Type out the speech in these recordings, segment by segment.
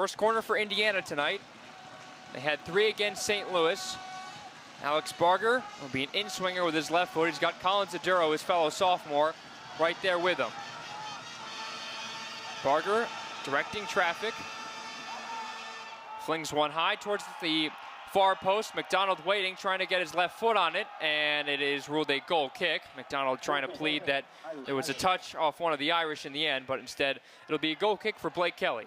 First corner for Indiana tonight. They had 3 against St. Louis. Alex Barger will be an in-swinger with his left foot. He's got Collins Aduro, his fellow sophomore, right there with him. Barger directing traffic. Flings one high towards the far post. McDonald waiting, trying to get his left foot on it, and it is ruled a goal kick. McDonald trying to plead that there was a touch off one of the Irish in the end, but instead it'll be a goal kick for Blake Kelly.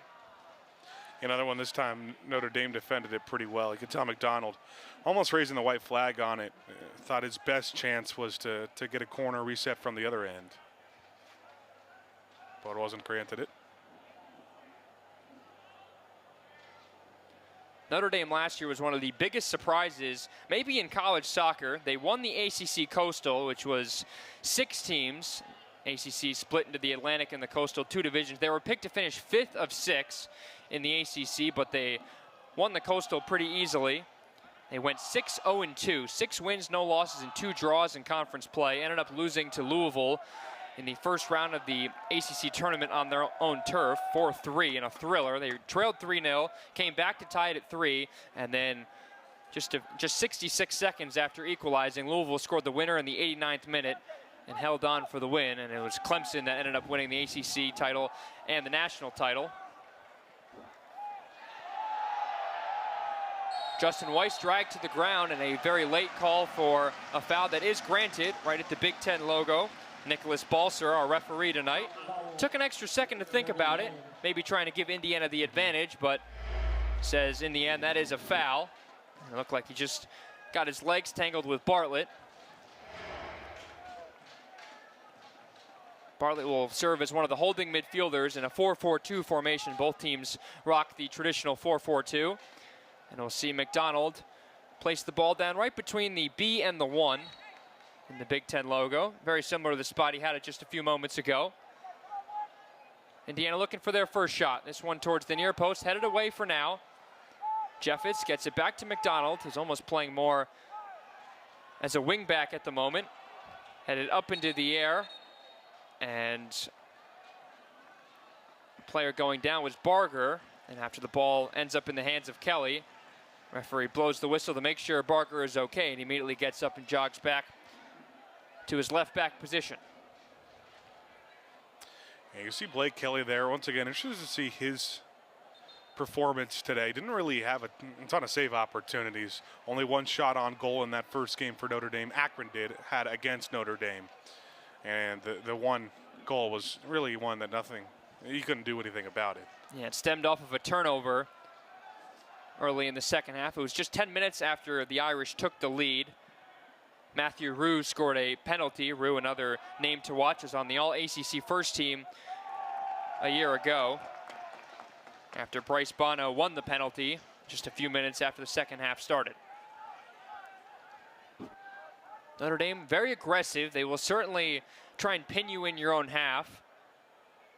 Another one this time, Notre Dame defended it pretty well. You could tell McDonald almost raising the white flag on it. Thought his best chance was to get a corner reset from the other end, but wasn't granted it. Notre Dame last year was one of the biggest surprises, maybe in college soccer. They won the ACC Coastal, which was 6 teams. ACC split into the Atlantic and the Coastal, 2 divisions. They were picked to finish 5th of 6 in the ACC, but they won the Coastal pretty easily. They went 6-0-2, 6 wins, no losses, and 2 draws in conference play. Ended up losing to Louisville in the first round of the ACC tournament on their own turf, 4-3 in a thriller. They trailed 3-0, came back to tie it at 3, and then just 66 seconds after equalizing, Louisville scored the winner in the 89th minute and held on for the win, and it was Clemson that ended up winning the ACC title and the national title. Justin Weiss dragged to the ground, and a very late call for a foul that is granted right at the Big Ten logo. Nicholas Balser, our referee tonight, took an extra second to think about it, maybe trying to give Indiana the advantage, but says in the end that is a foul. It looked like he just got his legs tangled with Bartlett. Bartlett will serve as one of the holding midfielders in a 4-4-2 formation. Both teams rock the traditional 4-4-2. And we'll see McDonald place the ball down right between the B and the 1 in the Big Ten logo. Very similar to the spot he had it just a few moments ago. Indiana looking for their first shot. This one towards the near post, headed away for now. Jeffitz gets it back to McDonald, who's almost playing more as a wing back at the moment. Headed up into the air, and the player going down was Barger, and after the ball ends up in the hands of Kelly, referee blows the whistle to make sure Barger is okay, and he immediately gets up and jogs back to his left back position. Yeah, you see Blake Kelly there. Once again, interested to see his performance today. Didn't really have a ton of save opportunities. Only 1 shot on goal in that first game for Notre Dame. Akron had against Notre Dame. And the one goal was really one that he couldn't do anything about it. Yeah, it stemmed off of a turnover early in the second half. It was just 10 minutes after the Irish took the lead. Matthew Roux scored a penalty. Roux, another name to watch, was on the All-ACC first team a year ago, after Bryce Bono won the penalty just a few minutes after the second half started. Notre Dame, very aggressive. They will certainly try and pin you in your own half.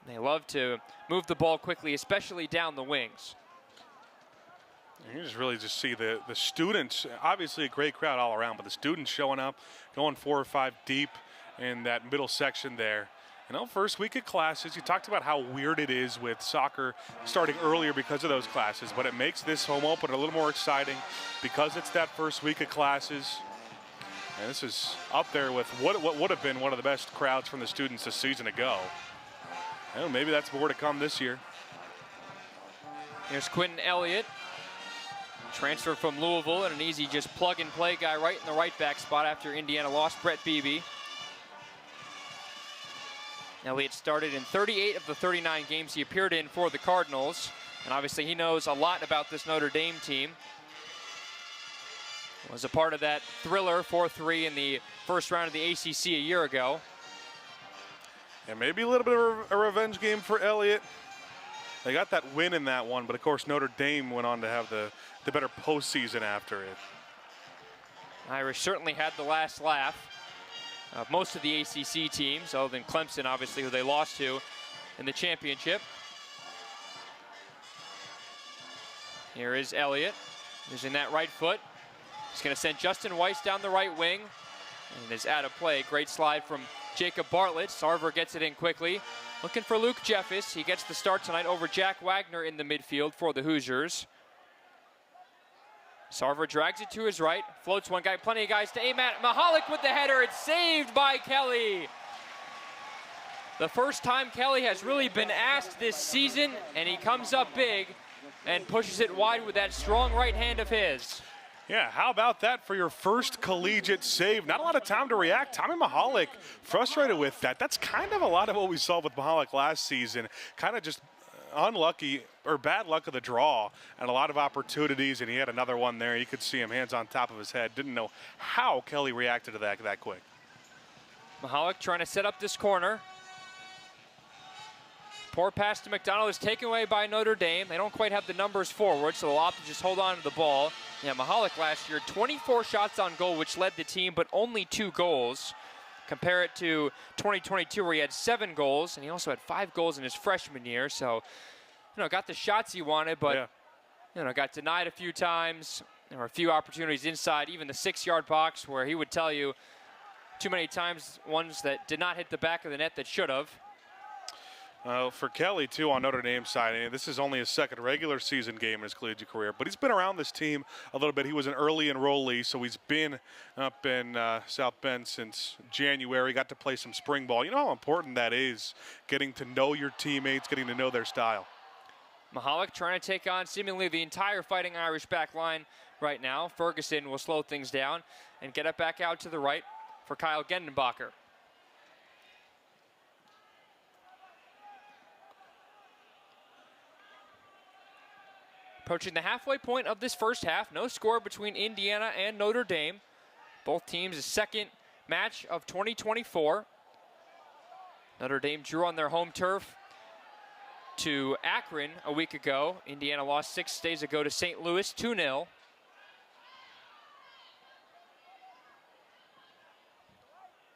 They love to move the ball quickly, especially down the wings. You just see the students, obviously a great crowd all around, but the students showing up, going 4 or 5 deep in that middle section there. You know, first week of classes, you talked about how weird it is with soccer starting earlier because of those classes, but it makes this home opener a little more exciting because it's that first week of classes. And this is up there with what would have been one of the best crowds from the students a season ago. Well, maybe that's more to come this year. Here's Quentin Elliott, transfer from Louisville, and an easy just plug-and-play guy right in the right back spot after Indiana lost Brett Beebe. Elliott started in 38 of the 39 games he appeared in for the Cardinals, and obviously he knows a lot about this Notre Dame team. Was a part of that thriller 4-3 in the first round of the ACC a year ago. And maybe a little bit of a revenge game for Elliott. They got that win in that one, but of course Notre Dame went on to have the better postseason after it. Irish certainly had the last laugh of most of the ACC teams, other than Clemson, obviously, who they lost to in the championship. Here is Elliott using that right foot. He's going to send Justin Weiss down the right wing, and is out of play. Great slide from Jacob Bartlett. Sarver gets it in quickly. Looking for Luke Jeffis. He gets the start tonight over Jack Wagner in the midfield for the Hoosiers. Sarver drags it to his right, floats one guy, plenty of guys to aim at. Mahalik with the header, it's saved by Kelly. The first time Kelly has really been asked this season, and he comes up big and pushes it wide with that strong right hand of his. Yeah, how about that for your first collegiate save? Not a lot of time to react. Tommy Mahalik frustrated with that. That's kind of a lot of what we saw with Mahalik last season. Kind of just unlucky or bad luck of the draw and a lot of opportunities, and he had another one there. You could see him hands on top of his head. Didn't know how Kelly reacted to that quick. Mahalik trying to set up this corner. Poor pass to McDonald is taken away by Notre Dame. They don't quite have the numbers forward, so they'll opt to just hold on to the ball. Yeah, Mahalik last year, 24 shots on goal, which led the team, but only 2 goals. Compare it to 2022, where he had 7 goals, and he also had 5 goals in his freshman year. So, got the shots he wanted, but, got denied a few times. There were a few opportunities inside, even the 6-yard box, where he would tell you too many times ones that did not hit the back of the net that should have. For Kelly, too, on Notre Dame's side, and this is only his second regular season game in his collegiate career, but he's been around this team a little bit. He was an early enrollee, so he's been up in South Bend since January. Got to play some spring ball. You know how important that is, getting to know your teammates, getting to know their style. Mahalik trying to take on seemingly the entire Fighting Irish back line right now. Ferguson will slow things down and get it back out to the right for Kyle Gendenbacher. Approaching the halfway point of this first half. No score between Indiana and Notre Dame. Both teams' second match of 2024. Notre Dame drew on their home turf to Akron a week ago. Indiana lost 6 days ago to St. Louis, 2-0.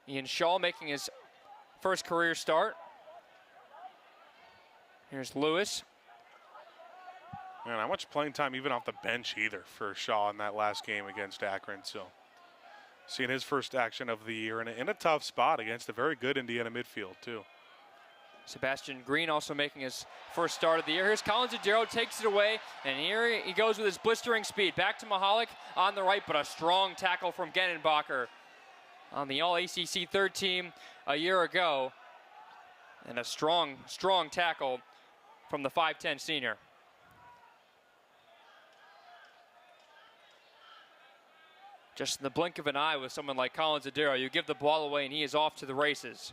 Ian Shaw making his first career start. Here's Lewis. Man, not much playing time even off the bench either for Shaw in that last game against Akron. So seeing his first action of the year in a tough spot against a very good Indiana midfield too. Sebastian Green also making his first start of the year. Here's Collins Adero, takes it away, and here he goes with his blistering speed. Back to Mahalik on the right, but a strong tackle from Gendenbacher on the All-ACC third team a year ago. And a strong, strong tackle from the 5'10 senior. Just in the blink of an eye with someone like Collins Adero, you give the ball away and he is off to the races.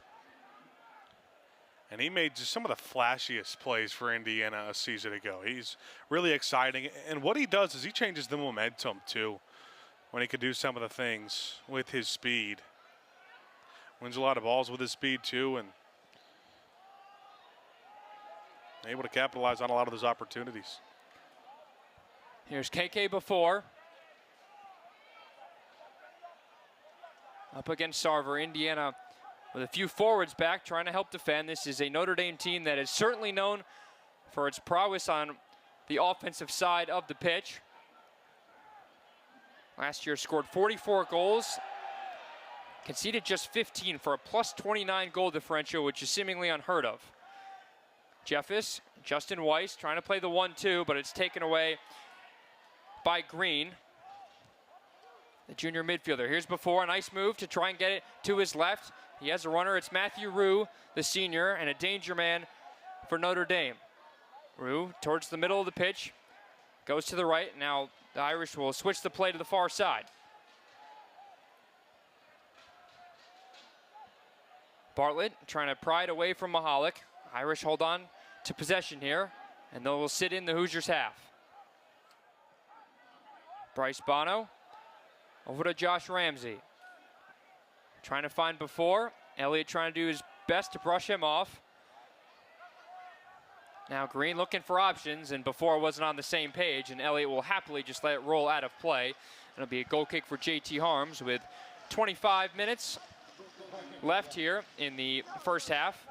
And he made just some of the flashiest plays for Indiana a season ago. He's really exciting. And what he does is he changes the momentum too, when he can do some of the things with his speed. Wins a lot of balls with his speed too, and able to capitalize on a lot of those opportunities. Here's KK before. Up against Sarver. Indiana with a few forwards back trying to help defend. This is a Notre Dame team that is certainly known for its prowess on the offensive side of the pitch. Last year scored 44 goals, conceded just 15 for a plus 29 goal differential, which is seemingly unheard of. Jeffis, Justin Weiss trying to play the 1-2, but it's taken away by Green, the junior midfielder. Here's before, a nice move to try and get it to his left. He has a runner, it's Matthew Rue, the senior, and a danger man for Notre Dame. Rue towards the middle of the pitch, goes to the right. Now the Irish will switch the play to the far side. Bartlett trying to pry it away from Mahalik. Irish hold on to possession here, and they will sit in the Hoosiers half. Bryce Bono over to Josh Ramsey. Trying to find before. Elliott trying to do his best to brush him off. Now Green looking for options, and before wasn't on the same page, and Elliott will happily just let it roll out of play. It'll be a goal kick for JT Harms with 25 minutes left here in the first half.